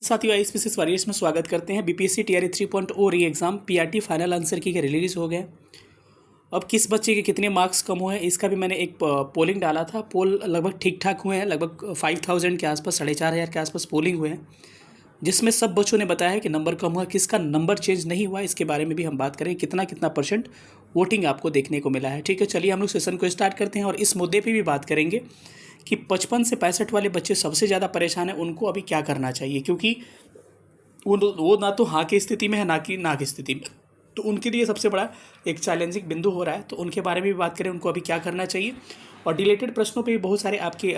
साथियों, IAS warriors में स्वागत करते हैं। बीपीएससी टीआरई 3.0 री एग्ज़ाम पीआरटी फाइनल आंसर की रिलीज़ हो गए। अब किस बच्चे के कितने मार्क्स कम हुए हैं इसका भी मैंने एक पोलिंग डाला था। पोल लगभग ठीक ठाक हुए हैं, लगभग 5000 के आसपास, 4500 के आसपास पोलिंग हुए हैं, जिसमें सब बच्चों ने बताया है कि नंबर कम हुआ। किसका नंबर चेंज नहीं हुआ इसके बारे में भी हम बात करें, कितना कितना परसेंट वोटिंग आपको देखने को मिला है। ठीक है, चलिए हम लोग सेशन को स्टार्ट करते हैं और इस मुद्दे पर भी बात करेंगे कि 55 से 65 वाले बच्चे सबसे ज़्यादा परेशान हैं, उनको अभी क्या करना चाहिए, क्योंकि वो ना तो हाँ की स्थिति में है ना कि ना की स्थिति में, तो उनके लिए सबसे बड़ा एक चैलेंजिंग बिंदु हो रहा है। तो उनके बारे में भी बात करें, उनको अभी क्या करना चाहिए। और डिलेटेड प्रश्नों पे भी बहुत सारे आपके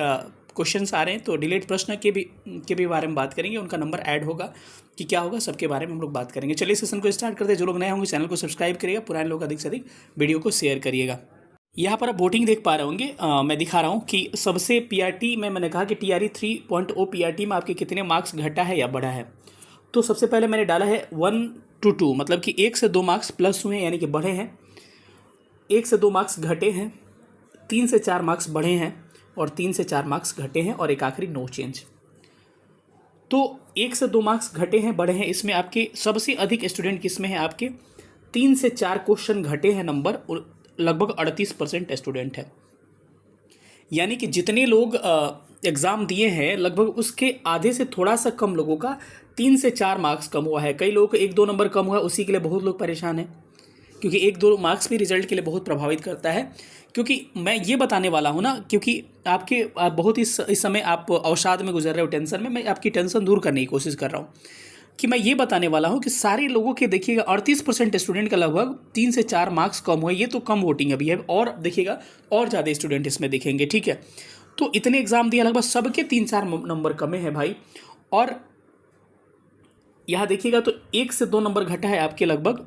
क्वेश्चंस आ रहे हैं, तो डिलेट प्रश्न के भी बारे में बात करेंगे, उनका नंबर ऐड होगा कि क्या होगा, सबके बारे में हम लोग बात करेंगे। चलिए सेशन को स्टार्ट करते हैं। जो लोग नए होंगे चैनल को सब्सक्राइब करिएगा, पुराने लोग अधिक से अधिक वीडियो को शेयर करिएगा। यहाँ पर आप वोटिंग देख पा रहे होंगे, मैं दिखा रहा हूँ कि सबसे पीआरटी में मैंने कहा कि टीआरई 3.0 पीआरटी में आपके कितने मार्क्स घटा है या बढ़ा है। तो सबसे पहले मैंने डाला है 1 to 2, मतलब कि 1 से 2 मार्क्स प्लस हुए हैं, यानी कि बढ़े हैं। 1 से 2 मार्क्स घटे हैं, 3 से 4 मार्क्स बढ़े हैं और 3 से 4 मार्क्स घटे हैं और एक आखिरी नो चेंज। तो 1 से 2 मार्क्स घटे हैं, बढ़े हैं, इसमें आपके सबसे अधिक स्टूडेंट किसमें है, आपके 3 से 4 क्वेश्चन घटे हैं नंबर, लगभग 38% स्टूडेंट है। यानी कि जितने लोग एग्ज़ाम दिए हैं लगभग उसके आधे से थोड़ा सा कम लोगों का 3 से 4 मार्क्स कम हुआ है। कई लोगों को 1-2 नंबर कम हुआ है, उसी के लिए बहुत लोग परेशान हैं, क्योंकि 1-2 मार्क्स भी रिजल्ट के लिए बहुत प्रभावित करता है। क्योंकि मैं ये बताने वाला हूँ ना, क्योंकि आप बहुत इस समय आप अवसाद में गुजर रहे हो, टेंशन में, मैं आपकी टेंशन दूर करने की कोशिश कर रहा हूँ कि मैं ये बताने वाला हूँ कि सारे लोगों के देखिएगा 38% स्टूडेंट का लगभग 3 से 4 मार्क्स कम हुए। ये तो कम वोटिंग अभी है, और देखिएगा और ज़्यादा स्टूडेंट इसमें दिखेंगे। ठीक है, तो इतने एग्जाम दिया, लगभग सबके 3-4 नंबर कमे हैं भाई। और यहाँ देखिएगा तो 1 से 2 नंबर घटा है आपके लगभग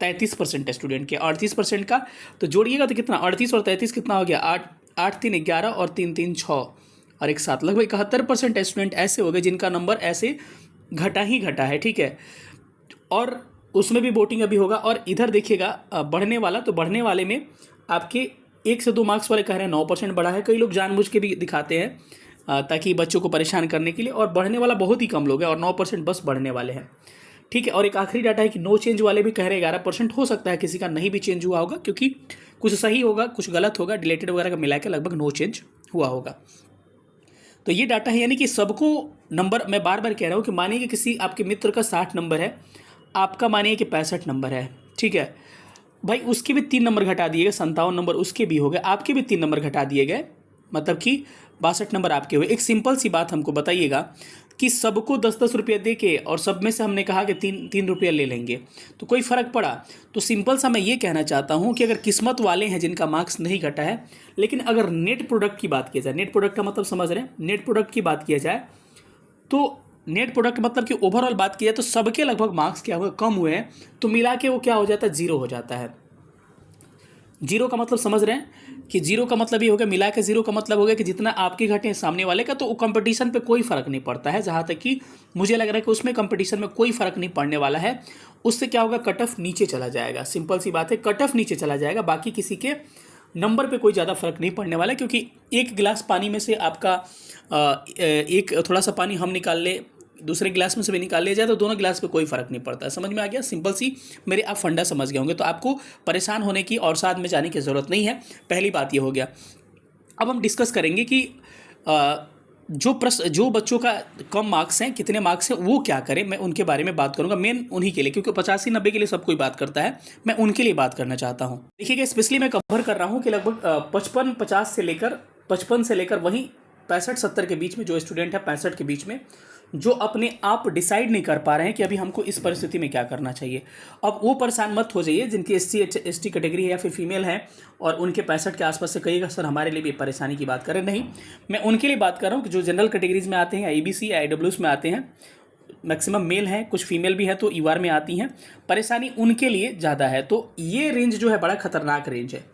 33% स्टूडेंट के, 38% का। तो जोड़िएगा तो कितना, 38 और 33 कितना हो गया, 8 3 11 और 3 3 6 और 1 7, लगभग 71% स्टूडेंट ऐसे हो गए जिनका नंबर ऐसे घटा ही घटा है। ठीक है, और उसमें भी वोटिंग अभी होगा। और इधर देखिएगा बढ़ने वाला, तो बढ़ने वाले में आपके 1 से 2 मार्क्स वाले कह रहे हैं 9% बढ़ा है। कई लोग जानबूझ के भी दिखाते हैं ताकि बच्चों को परेशान करने के लिए, और बढ़ने वाला बहुत ही कम लोग हैं और 9% बस बढ़ने वाले हैं। ठीक है, और एक आखिरी डाटा है कि नो चेंज वाले भी कह रहे हैं 11%। हो सकता है किसी का नहीं भी चेंज हुआ होगा, क्योंकि कुछ सही होगा कुछ गलत होगा, डिलेटेड वगैरह का मिला के लगभग नो चेंज हुआ होगा। तो ये डाटा है, यानी कि सबको नंबर, मैं बार बार कह रहा हूँ कि मानिए कि किसी आपके मित्र का 60 नंबर है, आपका मानिए कि 65 नंबर है। ठीक है भाई, उसके भी 3 नंबर घटा दिए गए, 57 नंबर उसके भी हो गए, आपके भी 3 नंबर घटा दिए गए, मतलब कि 62 नंबर आपके हुए। एक सिंपल सी बात हमको बताइएगा कि सबको 10-10 रुपये दे के, और सब में से हमने कहा कि 3 रुपये ले लेंगे, तो कोई फ़र्क पड़ा? तो सिंपल सा मैं ये कहना चाहता हूँ कि अगर किस्मत वाले हैं जिनका मार्क्स नहीं घटा है, लेकिन अगर नेट प्रोडक्ट की बात की जाए, नेट प्रोडक्ट का मतलब समझ रहे हैं, नेट प्रोडक्ट की बात किया जाए, तो नेट प्रोडक्ट मतलब कि ओवरऑल बात की जाए तो सबके लगभग मार्क्स क्या हुए, कम हुए हैं, तो मिला के वो क्या हो जाता है, 0 हो जाता है। 0 का मतलब समझ रहे हैं कि 0 का मतलब ये हो गया, मिला के 0 का मतलब हो गया कि जितना आपके घटे हैं सामने वाले का, तो वो कंपटीशन पे कोई फ़र्क नहीं पड़ता है। जहाँ तक कि मुझे लग रहा है कि उसमें कंपटीशन में कोई फ़र्क नहीं पड़ने वाला है। उससे क्या होगा, कट ऑफ नीचे चला जाएगा। सिंपल सी बात है, कट ऑफ नीचे चला जाएगा, बाकी किसी के नंबर पे कोई ज़्यादा फर्क नहीं पड़ने वाला है। क्योंकि एक गिलास पानी में से आपका एक थोड़ा सा पानी हम निकाल ले, दूसरे गिलास में से भी निकाल लिया जाए, तो दोनों गिलास पे कोई फ़र्क नहीं पड़ता। समझ में आ गया? सिंपल सी मेरे आप फंडा समझ गए होंगे, तो आपको परेशान होने की और साथ में जाने की ज़रूरत नहीं है। पहली बात ये हो गया। अब हम डिस्कस करेंगे कि जो बच्चों का कम मार्क्स हैं, कितने मार्क्स हैं, वो क्या करें, मैं उनके बारे में बात करूंगा। मेन उन्हीं के लिए, क्योंकि 85-90 के लिए सब कोई बात करता है, मैं उनके लिए बात करना चाहता हूँ। देखिएगा, स्पेशली मैं कवर कर रहा हूँ कि लगभग 55 से लेकर वहीं 65-70 के बीच में जो स्टूडेंट है, 65 के बीच में, जो अपने आप डिसाइड नहीं कर पा रहे हैं कि अभी हमको इस परिस्थिति में क्या करना चाहिए। अब वो परेशान मत हो जाइए जिनकी एसटी कैटेगरी है या फिर फीमेल है और उनके 65 के आसपास से कहिएगा सर हमारे लिए भी परेशानी की बात करें। नहीं, मैं उनके लिए बात कर रहा हूँ कि जो जनरल कैटेगरीज में आते हैं, IBC या IWS में आते हैं, मैक्सिमम मेल हैं, कुछ फीमेल भी हैं तो ER में आती हैं, परेशानी उनके लिए ज़्यादा है। तो ये रेंज जो है बड़ा खतरनाक रेंज है।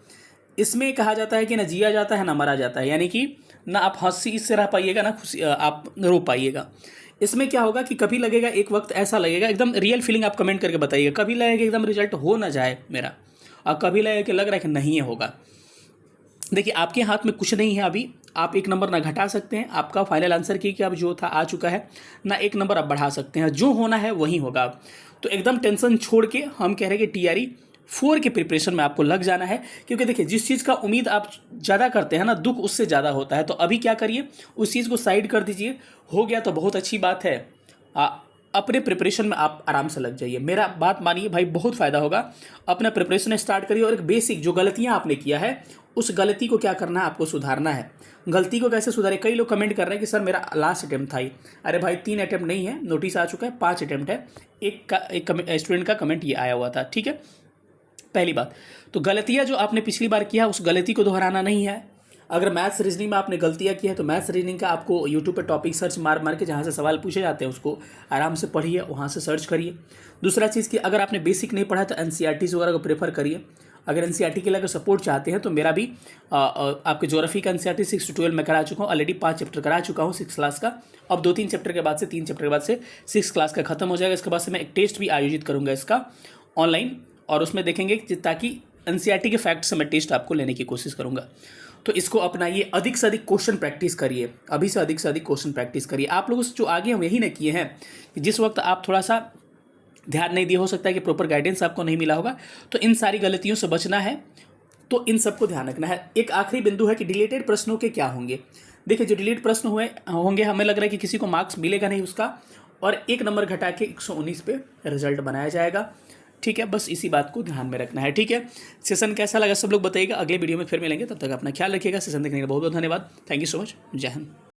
इसमें कहा जाता है कि ना जिया जाता है ना मरा जाता है, यानी कि ना आप हंसी से रह पाइएगा ना खुशी आप रो पाइएगा। इसमें क्या होगा कि कभी लगेगा, एक वक्त ऐसा लगेगा, एकदम रियल फीलिंग आप कमेंट करके बताइएगा, कभी लगेगा एकदम रिजल्ट हो ना जाए मेरा, और कभी लगेगा कि लग रहा है कि नहीं होगा। देखिए, आपके हाथ में कुछ नहीं है अभी, आप एक नंबर ना घटा सकते हैं, आपका फाइनल आंसर की अब जो था आ चुका है, ना एक नंबर आप बढ़ा सकते हैं, जो होना है वही होगा। तो एकदम टेंशन छोड़ के हम कह रहे हैं कि टीआरई 4 के प्रिपरेशन में आपको लग जाना है, क्योंकि देखिए जिस चीज़ का उम्मीद आप ज़्यादा करते हैं ना, दुख उससे ज़्यादा होता है। तो अभी क्या करिए, उस चीज़ को साइड कर दीजिए, हो गया तो बहुत अच्छी बात है। अपने प्रिपरेशन में आप आराम से लग जाइए, मेरा बात मानिए भाई, बहुत फ़ायदा होगा। अपना प्रिपरेशन स्टार्ट करिए और एक बेसिक जो गलतियां आपने किया है उस गलती को क्या करना है, आपको सुधारना है। गलती को कैसे सुधारे, कई लोग कमेंट कर रहे हैं कि सर मेरा लास्ट अटैम्प्ट था ही। अरे भाई 3 अटैम्प्ट नहीं है, नोटिस आ चुका है, 5 अटैम्प्ट है। एक स्टूडेंट का कमेंट ये आया हुआ था, ठीक है। पहली बात तो गलतियां जो आपने पिछली बार किया उस गलती को दोहराना नहीं है। अगर मैथ्स रीजनिंग में आपने गलतियां की है तो मैथ्स रीजनिंग का आपको यूट्यूब पे टॉपिक सर्च मार मार के जहाँ से सवाल पूछे जाते हैं उसको आराम से पढ़िए, वहाँ से सर्च करिए। दूसरा चीज़ कि अगर आपने बेसिक नहीं पढ़ा तो एनसीईआरटी वगैरह को प्रेफर करिए। अगर एनसीईआरटी के लिए अगर सपोर्ट चाहते हैं तो मेरा भी आपके ज्योग्राफी का एनसीईआरटी 6 to 12 में करा चुका हूँ ऑलरेडी, 5 चैप्टर करा चुका हूँ 6 क्लास का। अब 2-3 चैप्टर के बाद से 3 चैप्टर के बाद से 6 क्लास का खत्म हो जाएगा। इसके बाद से मैं एक टेस्ट भी आयोजित करूँगा इसका ऑनलाइन, और उसमें देखेंगे ताकि एनसीईआरटी के फैक्ट से मैं टेस्ट आपको लेने की कोशिश करूँगा। तो इसको अपनाइए, अधिक से अधिक क्वेश्चन प्रैक्टिस करिए, अभी से अधिक क्वेश्चन प्रैक्टिस करिए। आप लोगों से जो आगे हम यही न किए हैं कि जिस वक्त आप थोड़ा सा ध्यान नहीं दिया, हो सकता है कि प्रॉपर गाइडेंस आपको नहीं मिला होगा, तो इन सारी गलतियों से बचना है। तो इन सबको ध्यान रखना है। एक आखिरी बिंदु है कि डिलीटेड प्रश्नों के क्या होंगे। देखिए जो डिलीट प्रश्न होंगे हमें लग रहा है कि किसी को मार्क्स मिलेगा नहीं उसका, और 1 नंबर घटा के 119 पे रिजल्ट बनाया जाएगा, ठीक है। बस इसी बात को ध्यान में रखना है, ठीक है। सेशन कैसा लगा सब लोग बताइएगा, अगले वीडियो में फिर मिलेंगे, तब तक अपना ख्याल रखिएगा। सेशन देखने के लिए बहुत बहुत धन्यवाद, थैंक यू सो मच, जय हिंद।